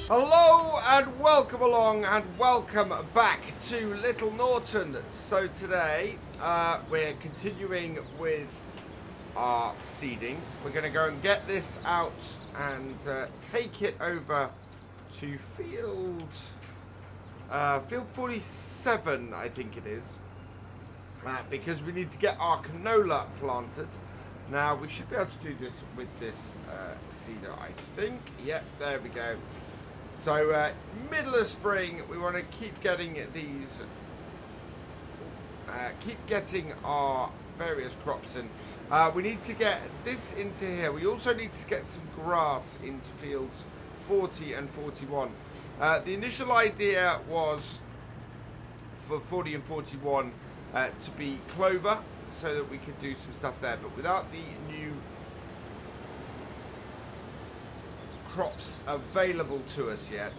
Hello and welcome along and welcome back to Little Norton. So today we're continuing with our seeding. We're going to go and get this out and take it over to field 47, I think it is, because we need to get our canola planted. Now we should be able to do this with this seeder, I think. Yep, there we go. So, middle of spring, we want to keep getting these, keep getting our various crops in. We need to get this into here. We also need to get some grass into fields 40 and 41. The initial idea was for 40 and 41 to be clover, so that we could do some stuff there. But without the new crops available to us yet,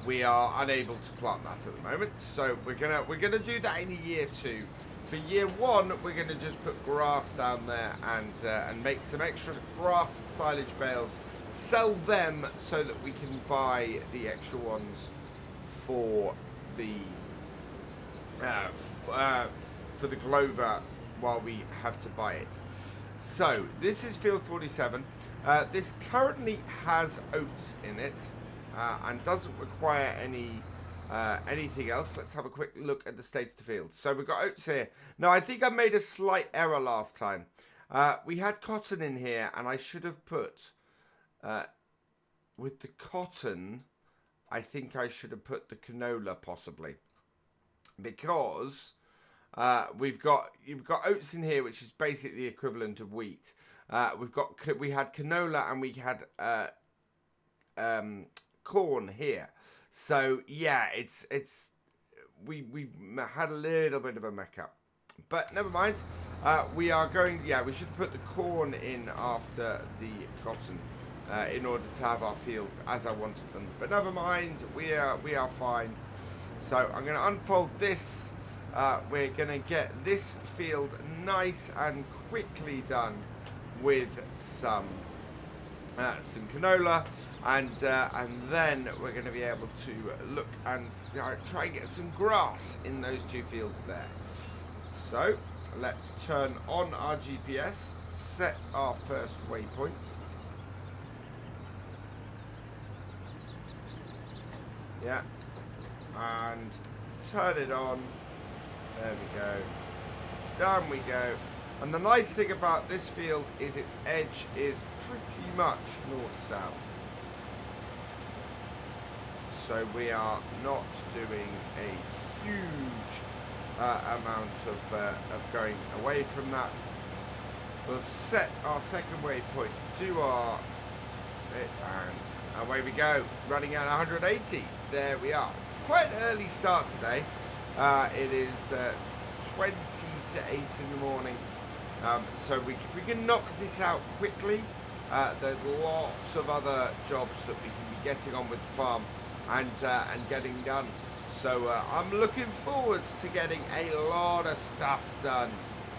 we are unable to plant that at the moment. So we're gonna do that in year 2. For year 1, we're gonna just put grass down there and make some extra grass silage bales, sell them so that we can buy the extra ones for the clover while we have to buy it. So this is field 47. This currently has oats in it and doesn't require anything else. Let's have a quick look at the state of the field. So we've got oats here. Now I think I made a slight error last time. We had cotton in here, and I should have put with the cotton, I think I should have put the canola possibly, because you've got oats in here, which is basically the equivalent of wheat. We had canola and we had corn here. So yeah, we had a little bit of a muck up, but never mind. We should put the corn in after the cotton in order to have our fields as I wanted them. But never mind, we are fine. So I'm going to unfold this. We're going to get this field nice and quickly done with some canola, and then we're going to be able to look and try and get some grass in those 2 fields there. So let's turn on our GPS, set our first waypoint. Yeah, and turn it on. There we go. Down we go. And the nice thing about this field is its edge is pretty much north-south. So we are not doing a huge amount of going away from that. We'll set our second waypoint, do our bit, and away we go. Running at 180. There we are. Quite an early start today. It is 20 to 8 in the morning. So we can knock this out quickly. There's lots of other jobs that we can be getting on with the farm and getting done. So I'm looking forward to getting a lot of stuff done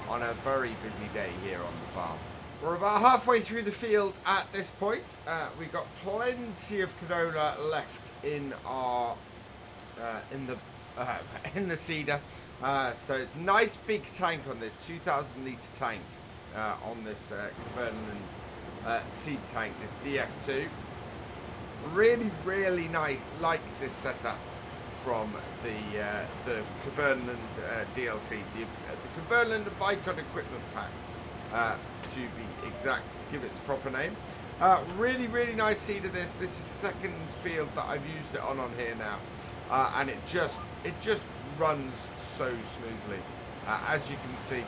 on a very busy day here on the farm. We're about halfway through the field at this point. We've got plenty of canola left in our in the seeder. So it's a nice big tank on this 2,000 litre tank on this Cumberland seed tank, this DF2. Really nice, like this setup from the Cumberland DLC, the Cumberland Vicon equipment pack, to be exact, to give it its proper name. Really nice seed of this. This is the second field that I've used it on here now. And it just runs so smoothly, as you can see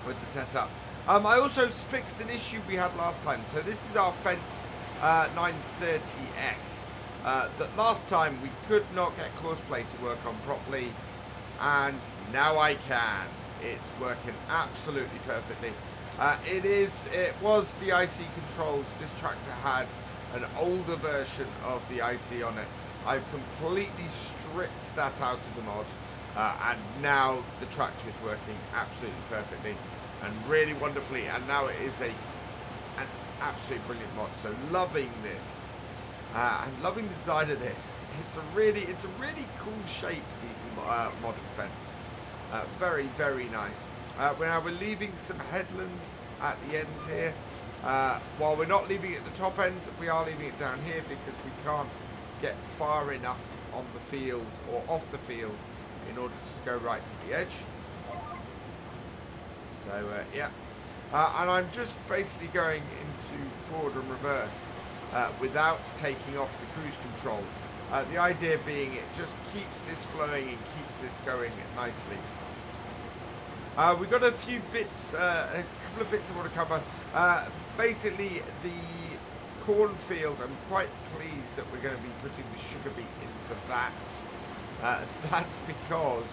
with the setup. I also fixed an issue we had last time. So this is our Fent 930S. That last time we could not get courseplay to work on properly, and now I can. It's working absolutely perfectly. It was the IC controls. This tractor had an older version of the IC on it. I've completely stripped that out of the mod, and now the tractor is working absolutely perfectly and really wonderfully, and now it is an absolutely brilliant mod. So loving this. I'm loving the design of this. It's a really cool shape, these modern fence. Very, very nice. Now we're leaving some headland at the end here. While we're not leaving it at the top end, we are leaving it down here because we can't get far enough on the field or off the field in order to go right to the edge. So yeah, and I'm just basically going into forward and reverse without taking off the cruise control. The idea being it just keeps this flowing and keeps this going nicely. We've got a few bits, there's a couple of bits I want to cover. Basically, the cornfield, I'm quite pleased that we're going to be putting the sugar beet into that. That's because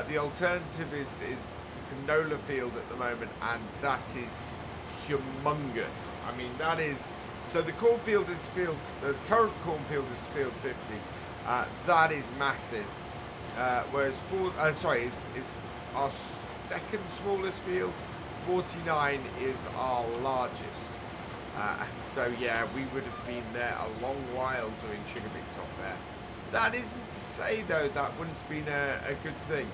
the alternative is the canola field at the moment, and that is humongous. I mean, that is, so the cornfield is the current cornfield is field 50. That is massive. Whereas is our second smallest field. 49 is our largest. And so yeah, we would have been there a long while doing sugar beets off there. That isn't to say though that wouldn't have been a good thing.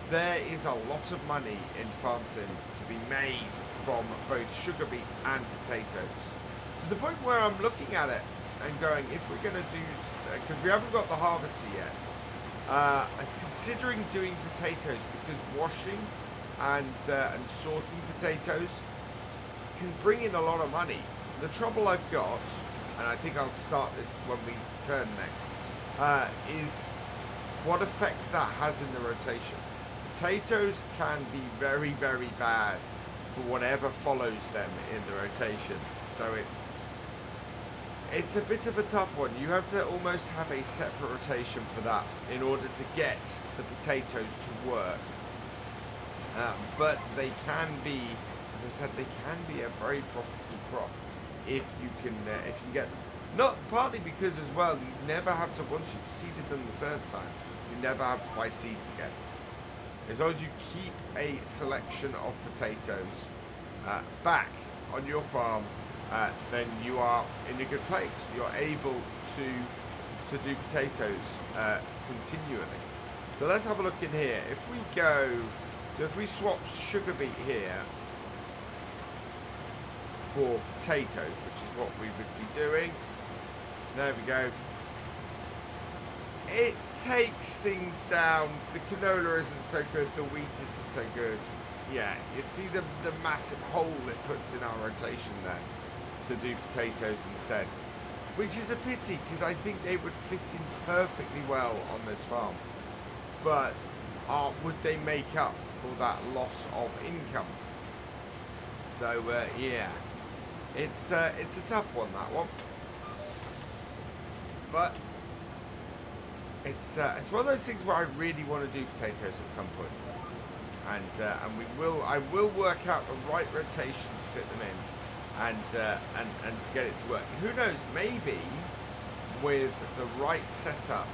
There is a lot of money in farm sim to be made from both sugar beet and potatoes. To the point where I'm looking at it and going, if we're going to do, because we haven't got the harvester yet, considering doing potatoes, because washing and sorting potatoes can bring in a lot of money. The trouble I've got, and I think I'll start this when we turn next, is what effect that has in the rotation. Potatoes can be very, very bad for whatever follows them in the rotation. So it's a bit of a tough one. You have to almost have a separate rotation for that in order to get the potatoes to work. But they can be, as I said, they can be a very profitable crop if you can get them. Not partly because as well, you never have to, once you've seeded them the first time, you never have to buy seeds again. As long as you keep a selection of potatoes back on your farm, then you are in a good place. You're able to do potatoes continually. So let's have a look in here. If we go, so if we swap sugar beet here for potatoes, which is what we would be doing. There we go. It takes things down. The canola isn't so good. The wheat isn't so good. Yeah, you see the massive hole it puts in our rotation there to do potatoes instead. Which is a pity, because I think they would fit in perfectly well on this farm. But would they make up for that loss of income? So, yeah. It's a tough one, that one. But it's one of those things where I really want to do potatoes at some point, and I will work out the right rotation to fit them in, and to get it to work. Who knows? Maybe with the right setup,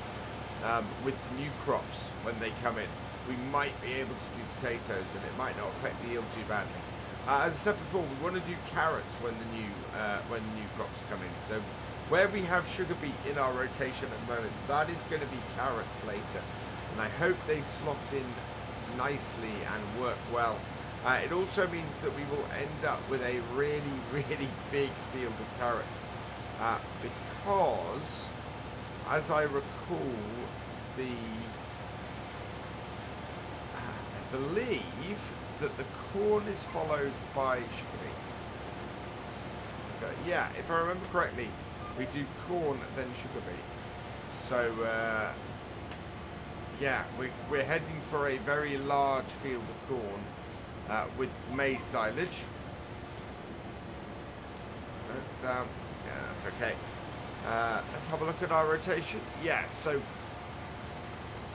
with new crops when they come in, we might be able to do potatoes, and it might not affect the yield too badly. As I said before, we want to do carrots when the new crops come in. So where we have sugar beet in our rotation at the moment, that is going to be carrots later. And I hope they slot in nicely and work well. It also means that we will end up with a really, really big field of carrots. Because, as I recall, I believe that the corn is followed by sugar beet. Okay, yeah, if I remember correctly, we do corn then sugar beet. So yeah, we're heading for a very large field of corn with maize silage. Yeah, that's okay. Let's have a look at our rotation. Yeah, so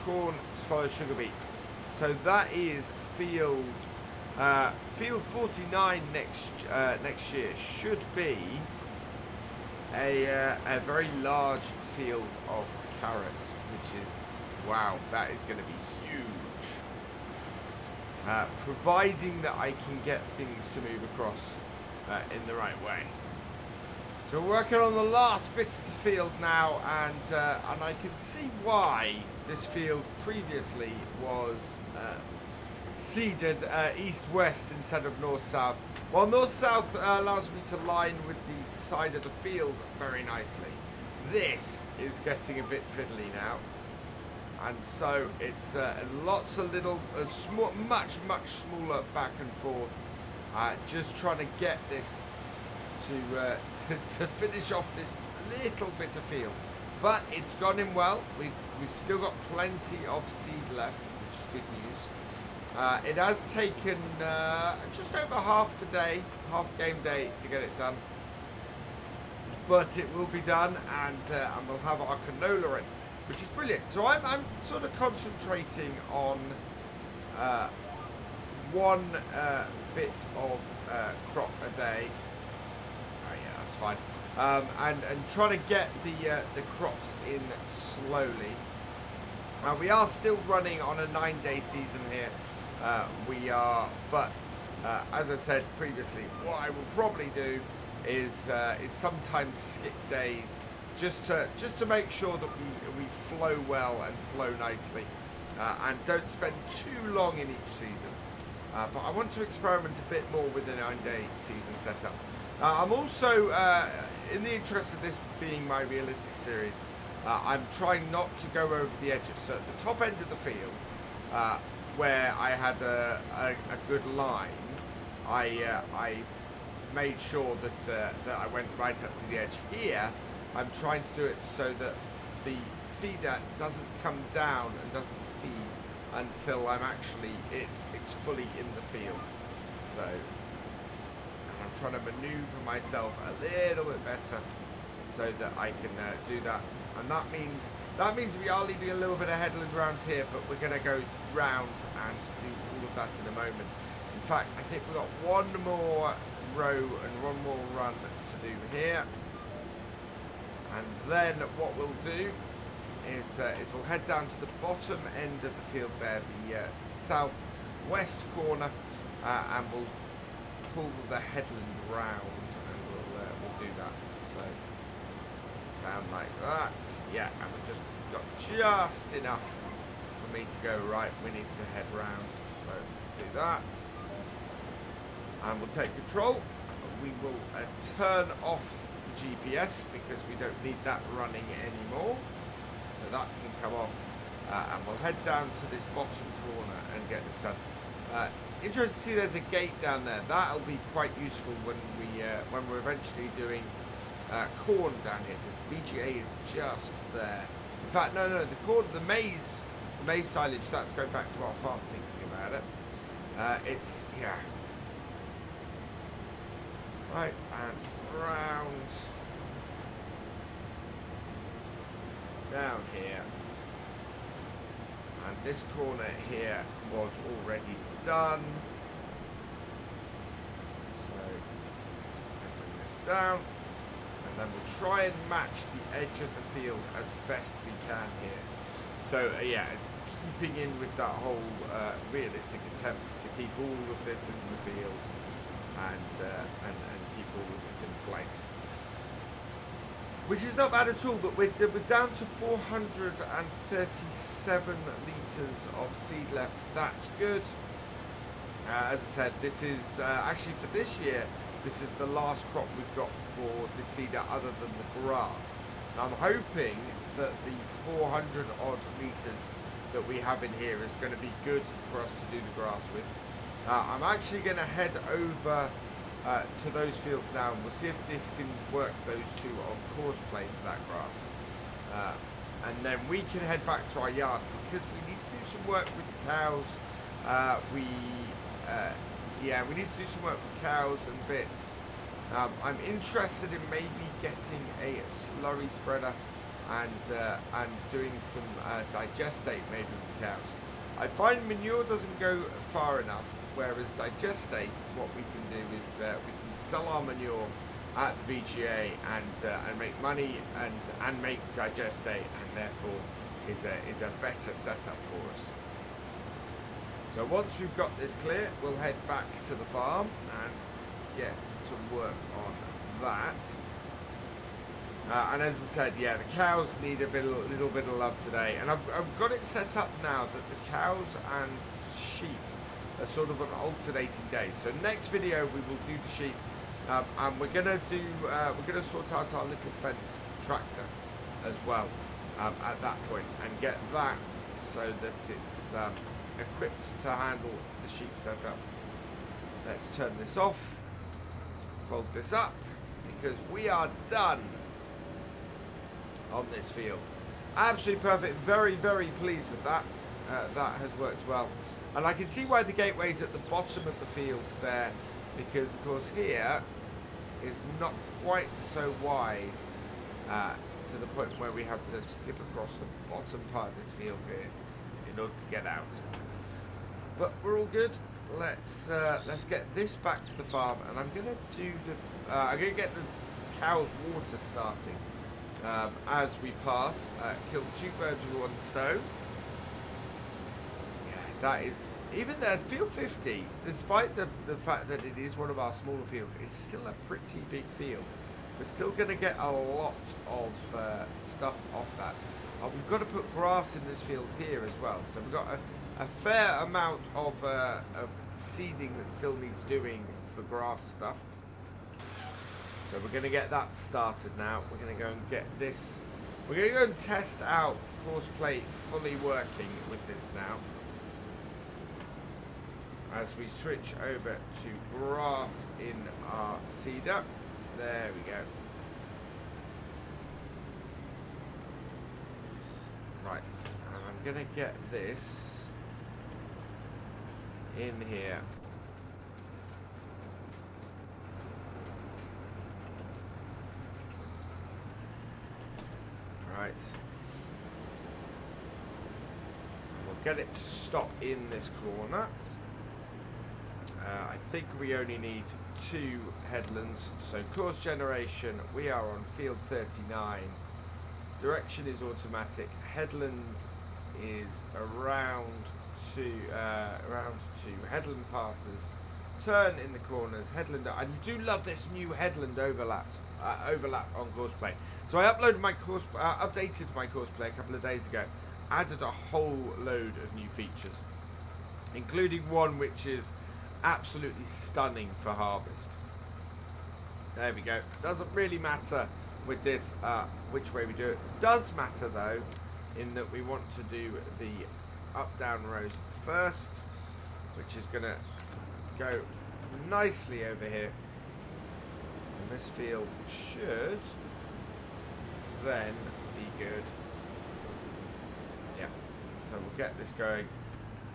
corn follows sugar beet. So that is field 49 next year should be a very large field of carrots, which is, wow, that is going to be huge. Providing that I can get things to move across in the right way. So we're working on the last bits of the field now, and I can see why this field previously was seeded east-west instead of north-south. Well, north-south allows me to line with the side of the field very nicely. This is getting a bit fiddly now, and so it's lots of little, much smaller back and forth. Just trying to get this to finish off this little bit of field, but it's gone in well. We've still got plenty of seed left, which is good news. It has taken just over half the day, half game day to get it done, but it will be done, and we'll have our canola in, which is brilliant. So I'm sort of concentrating on one bit of crop a day. Oh yeah, that's fine. And trying to get the crops in slowly. We are still running on a 9-day season here. We are, but as I said previously, what I will probably do is sometimes skip days just to make sure that we flow well and flow nicely, and don't spend too long in each season. But I want to experiment a bit more with the 9-day season setup. I'm also, in the interest of this being my realistic series, I'm trying not to go over the edges. So at the top end of the field, where I had a good line, I made sure that I went right up to the edge. Here, I'm trying to do it so that the seeder doesn't come down and doesn't seed until it's fully in the field. So, and I'm trying to maneuver myself a little bit better so that I can do that. And that means we are leaving a little bit of headland around here, but we're going to go round and do all of that in a moment. In fact, I think we've got one more row and one more run to do here. And then what we'll do is we'll head down to the bottom end of the field there, the southwest corner, and we'll pull the headland round, and we'll do that. So down like that, yeah, and we've just got just enough for me to go right. We need to head round, so do that, and we'll take control. We will turn off the GPS because we don't need that running anymore. So that can come off, and we'll head down to this bottom corner and get this done. Interesting to see there's a gate down there. That'll be quite useful when we're eventually doing corn down here, because the BGA is just there. In fact, no, the corn, the maize silage, that's going back to our farm. Thinking about it, it's here. Right, and round down here, and this corner here was already done, so bring this down, and then we'll try and match the edge of the field as best we can here. So yeah, keeping in with that whole realistic attempts to keep all of this in the field, and keep all of this in place. Which is not bad at all, but we're down to 437 litres of seed left. That's good. As I said, this is actually for this year, this is the last crop we've got for the seeder other than the grass. And I'm hoping that the 400 odd litres that we have in here is going to be good for us to do the grass with. I'm actually going to head over to those fields now, and we'll see if this can work those two on course play for that grass, and then we can head back to our yard because we need to do some work with the cows. We need to do some work with cows and bits. I'm interested in maybe getting a slurry spreader and doing some digestate maybe with the cows. I find manure doesn't go far enough, whereas digestate, what we can do is we can sell our manure at the BGA and make money and make digestate, and therefore is a better setup for us. So once we've got this clear, we'll head back to the farm and get to work on that. And as I said, yeah, the cows need a little bit of love today. And I've got it set up now that the cows and sheep are sort of on alternating days. So next video we will do the sheep, and we're gonna sort out our little Fendt tractor as well at that point, and get that so that it's equipped to handle the sheep setup. Let's turn this off, fold this up, because we are done on this field. Absolutely perfect. Very, very pleased with that. That has worked well. And I can see why the gateway's at the bottom of the field there, because of course here is not quite so wide to the point where we have to skip across the bottom part of this field here in order to get out. But we're all good. Let's get this back to the farm, and I'm gonna do the I'm gonna get the cows' water starting as we pass. Kill 2 birds with 1 stone. Yeah, that is, even the field 50, despite the fact that it is one of our smaller fields, it's still a pretty big field. We're still gonna get a lot of stuff off that. We've got to put grass in this field here as well, so we've got a fair amount of seeding that still needs doing for grass stuff. So we're going to get that started now. We're going to go and get this. We're going to go and test out Horseplay fully working with this now, as we switch over to grass in our seeder. There we go. Right, and I'm going to get this in here. Right. We'll get it to stop in this corner. I think we only need 2 headlands. So course generation, we are on field 39. Direction is automatic. Headland is around 2. Headland passes. Turn in the corners. Headland. I do love this new headland overlap on Courseplay. So I updated my Courseplay a couple of days ago. Added a whole load of new features, including one which is absolutely stunning for harvest. There we go. Doesn't really matter with this which way we do it. Does matter though, in that we want to do the up-down rows first, which is going to go nicely over here. And this field should then be good. Yeah, so we'll get this going.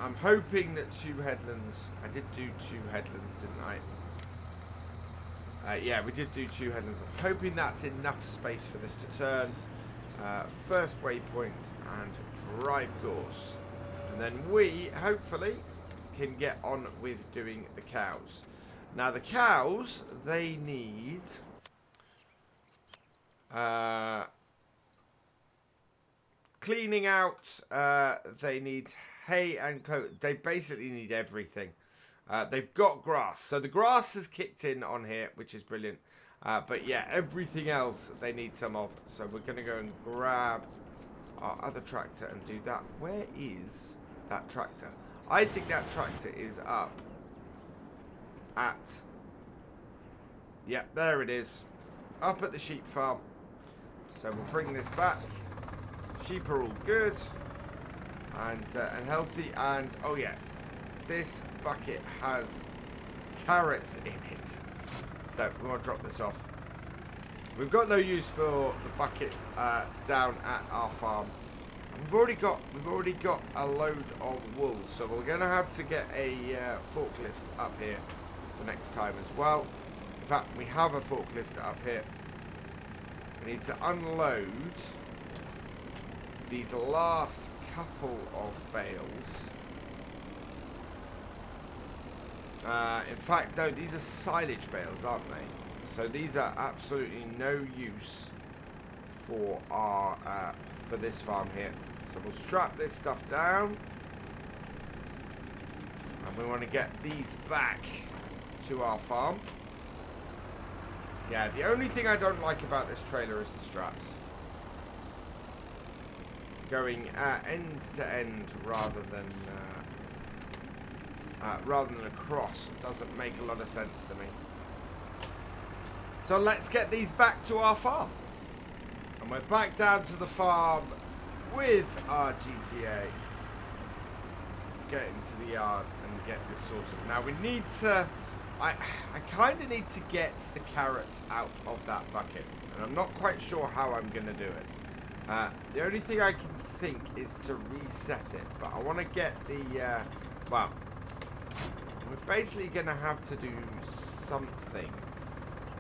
I'm hoping that 2 headlands. I did do 2 headlands, didn't I? Yeah, we did do 2 headlands. I'm hoping that's enough space for this to turn. First waypoint and drive course. And then we, hopefully, can get on with doing the cows. Now the cows, they need cleaning out, they need hay and clothes. They basically need everything. They've got grass, so the grass has kicked in on here, which is brilliant. But yeah, everything else they need some of. So we're going to go and grab our other tractor and do that. Where is that tractor? I think that tractor is up at... Yeah, there it is. Up at the sheep farm. So we'll bring this back. Sheep are all good and healthy. And, oh yeah, this bucket has carrots in it. So we want to drop this off. We've got no use for the bucket down at our farm. We've already got a load of wool, so we're going to have to get a forklift up here for next time as well. In fact, we have a forklift up here. We need to unload these last couple of bales. In fact, no, these are silage bales, aren't they? So these are absolutely no use for our for this farm here. So we'll strap this stuff down, and we want to get these back to our farm. Yeah, the only thing I don't like about this trailer is the straps. Going end to end rather than across doesn't make a lot of sense to me. So let's get these back to our farm. And we're back down to the farm with our GTA. Get into the yard and get this sorted. Now we need to... I kind of need to get the carrots out of that bucket. And I'm not quite sure how I'm going to do it. The only thing I can think is to reset it. But I want to get the... well, we're basically going to have to do something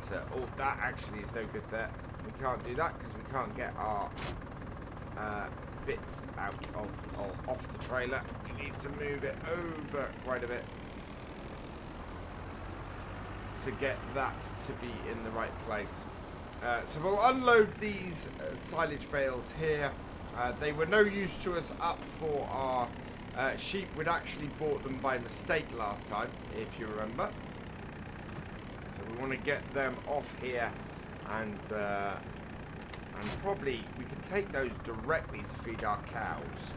to... Oh, that actually is no good there. We can't do that because we can't get our bits out of off the trailer. We need to move it over quite a bit to get that to be in the right place. So we'll unload these silage bales here. They were no use to us up for our sheep. We'd actually bought them by mistake last time, if you remember. So we want to get them off here, and probably we can take those directly to feed our cows.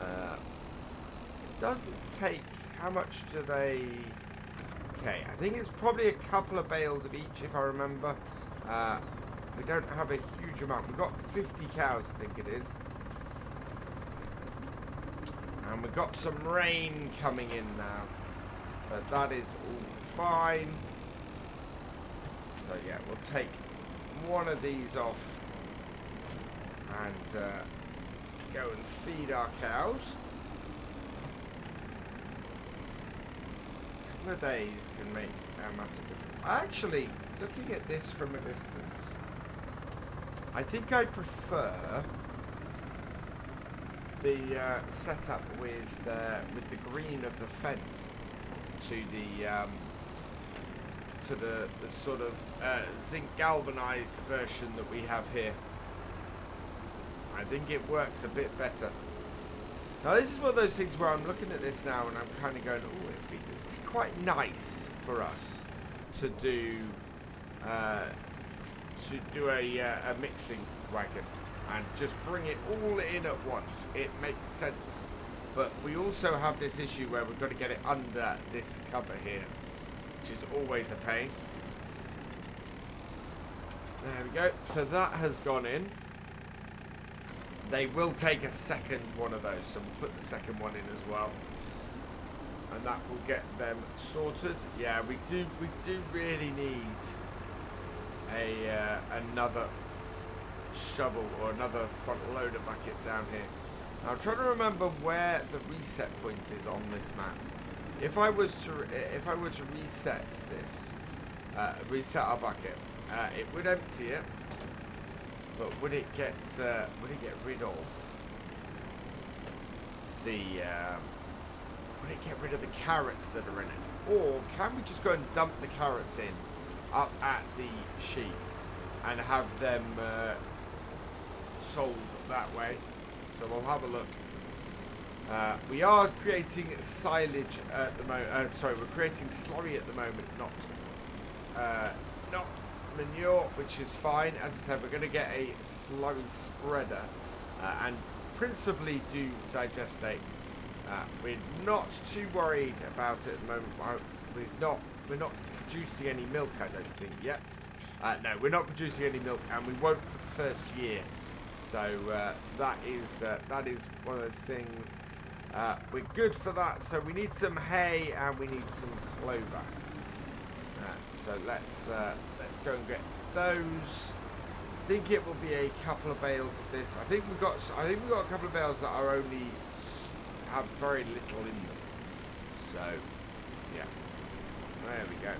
It doesn't take... How much do they... Okay, I think it's probably a couple of bales of each, if I remember. We don't have a huge amount. We've got 50 cows, I think it is. And we've got some rain coming in now. But that is all fine. So yeah, we'll take one of these off and go and feed our cows. A couple of days can make a massive difference. Actually, looking at this from a distance, I think I prefer the setup with the green of the fent to the sort of zinc galvanized version that we have here. I think it works a bit better. Now this is one of those things where I'm looking at this now and I'm kind of going, oh, it'd be quite nice for us to do a mixing wagon and just bring it all in at once. It makes sense, but we also have this issue where we've got to get it under this cover here, which is always a pain. There we go. So that has gone in. They will take a second one of those, so we'll put the second one in as well, and that will get them sorted. Yeah, we do really need another shovel or another front loader bucket down here. Now, I'm trying to remember where the reset point is on this map. If I were to reset this, reset our bucket, it would empty it, but would it get rid of the would it get rid of the carrots that are in it, or can we just go and dump the carrots in up at the sheep and have them sold that way? So we'll have a look. We are creating silage at the moment. Sorry, we're creating slurry at the moment, not manure, which is fine. As I said, we're going to get a slurry spreader and principally do digestate. We're not too worried about it at the moment. We're not producing any milk, I don't think yet. No, we're not producing any milk, and we won't for the first year. So that is one of those things. We're good for that. So we need some hay and we need some clover. So let's go and get those. I think it will be a couple of bales of this. I think we've got a couple of bales that are only have very little in them. So yeah, there we go.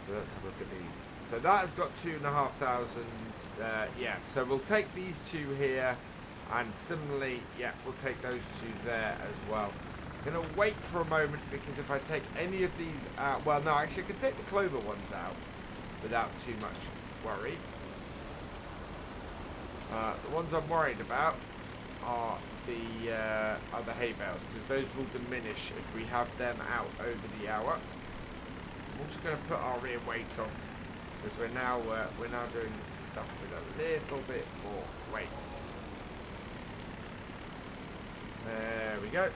So let's have a look at these. So that has got 2,500. Yeah, so we'll take these two here, and similarly, yeah, we'll take those two there as well. I'm going to wait for a moment, because if I take any of these out, well, no, actually I can take the clover ones out without too much worry. The ones I'm worried about are the hay bales, because those will diminish if we have them out over the hour. I'm also going to put our rear weight on because we're now doing stuff with a little bit more weight. There we go.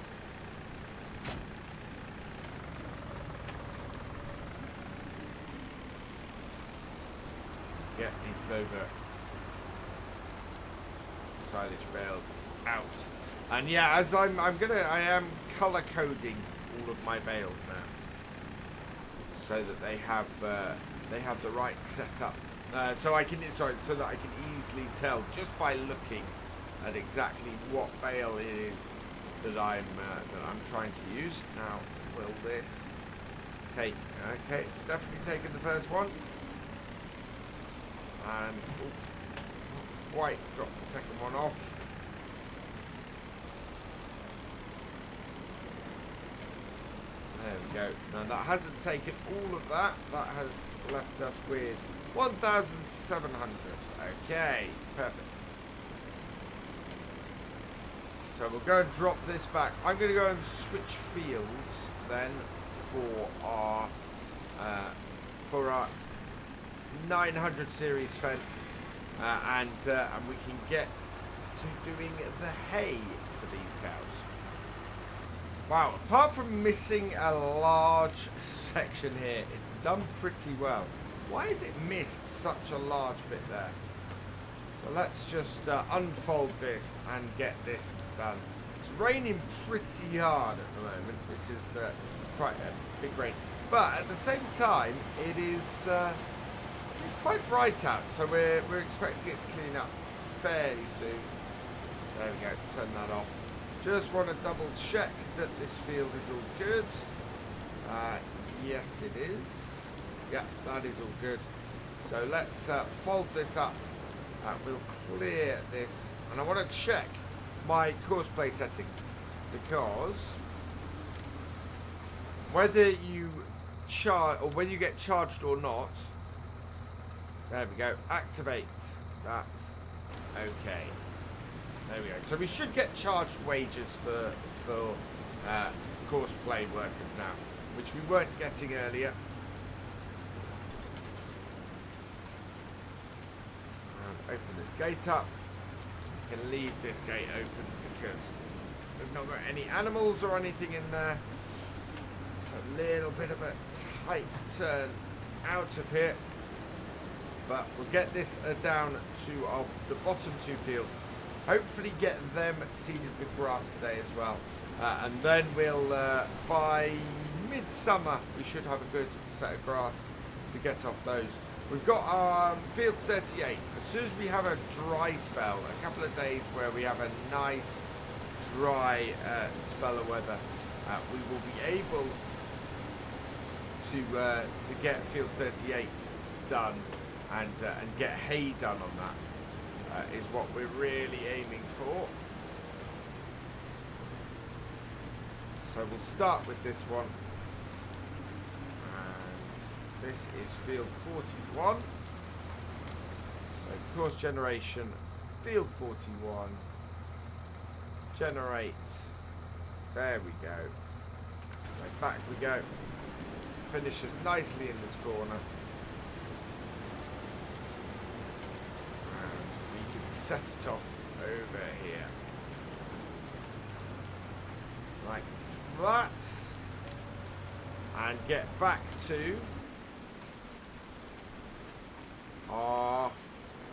Get these clover silage bales out. And yeah, as I am color coding all of my bales now, so that they have the right setup. So that I can easily tell just by looking at exactly what bale it is that I'm trying to use. Now, will this take? Okay, it's definitely taken the first one, and not quite dropped the second one off. There we go. Now that hasn't taken all of that. That has left us with 1,700. Okay, perfect. So we'll go and drop this back. I'm going to go and switch fields then for our 900 series Fent, and we can get to doing the hay for these cows. Wow, apart from missing a large section here, it's done pretty well. Why has it missed such a large bit there? So let's just unfold this and get this done. It's raining pretty hard at the moment. This is quite a big rain, but at the same time, it's quite bright out. So we're expecting it to clean up fairly soon. There we go. Turn that off. Just want to double check that this field is all good. Yes, it is. Yeah, that is all good. So let's fold this up. We'll clear this, and I want to check my course play settings, because whether you get charged or not. There we go. Activate that. Okay. There we go. So we should get charged wages for course play workers now, which we weren't getting earlier. Open this gate up. We can leave this gate open because we've not got any animals or anything in there. It's a little bit of a tight turn out of here, but we'll get this down to the bottom two fields. Hopefully get them seeded with grass today as well. And then we'll, by midsummer, we should have a good set of grass to get off those. We've got field 38. As soon as we have a dry spell, a couple of days where we have a nice dry spell of weather, we will be able to get field 38 done and get hay done on that. Is what we're really aiming for. So we'll start with this one, and this is field 41. So course generation, field 41, generate, there we go. So back we go, finishes nicely in this corner. Set it off over here like that, and get back to our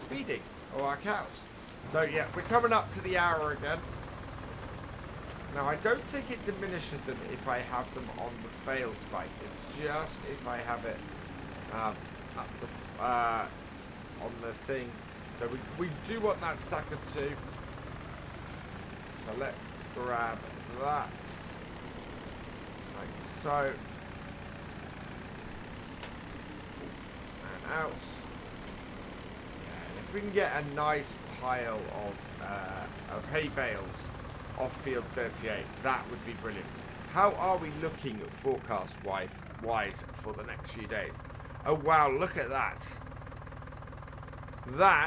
feeding or our cows. So yeah, we're coming up to the hour again. Now I don't think it diminishes them if I have them on the bale spike. It's just if I have it on the thing. So we do want that stack of 2. So let's grab that, like so, and out. Yeah, and if we can get a nice pile of hay bales off field 38, that would be brilliant. How are we looking forecast-wise for the next few days? Oh wow, look at that.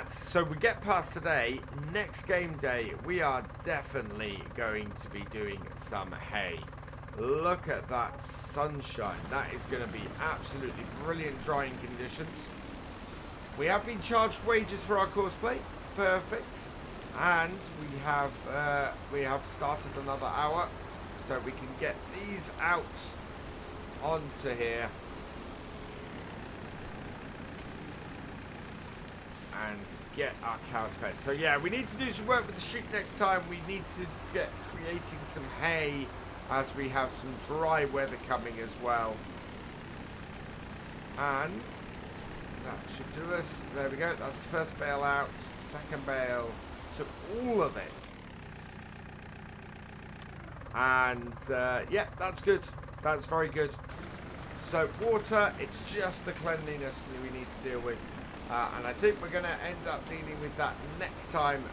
So we get past today, next game day we are definitely going to be doing some hay. Look at that sunshine. That is going to be absolutely brilliant drying conditions. We have been charged wages for our courseplay. Perfect. And we have started another hour, so we can get these out onto here and get our cows fed. So yeah, we need to do some work with the sheep next time. We need to get creating some hay, as we have some dry weather coming as well. And that should do us. There we go. That's the first bale out. Second bale. Took all of it. And yeah, that's good. That's very good. So water, it's just the cleanliness that we need to deal with. And I think we're going to end up dealing with that next time.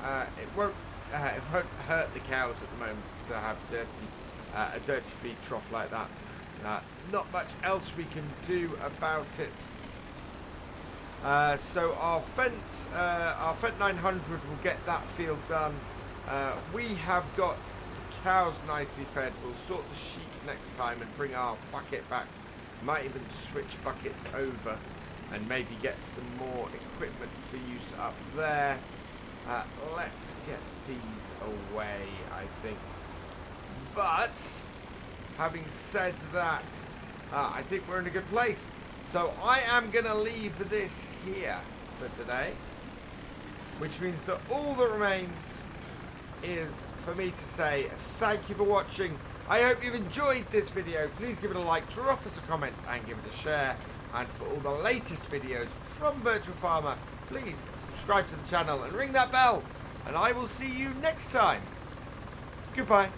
It won't hurt the cows at the moment to have a dirty feed trough like that. Not much else we can do about it. So our Fent 900 will get that field done. We have got the cows nicely fed. We'll sort the sheep next time and bring our bucket back. Might even switch buckets over and maybe get some more equipment for use up there. Let's get these away, I think. But having said that, I think we're in a good place. So I am going to leave this here for today, which means that all that remains is for me to say thank you for watching. I hope you've enjoyed this video. Please give it a like, drop us a comment and give it a share. And for all the latest videos from Virtual Farmer, please subscribe to the channel and ring that bell. And I will see you next time. Goodbye.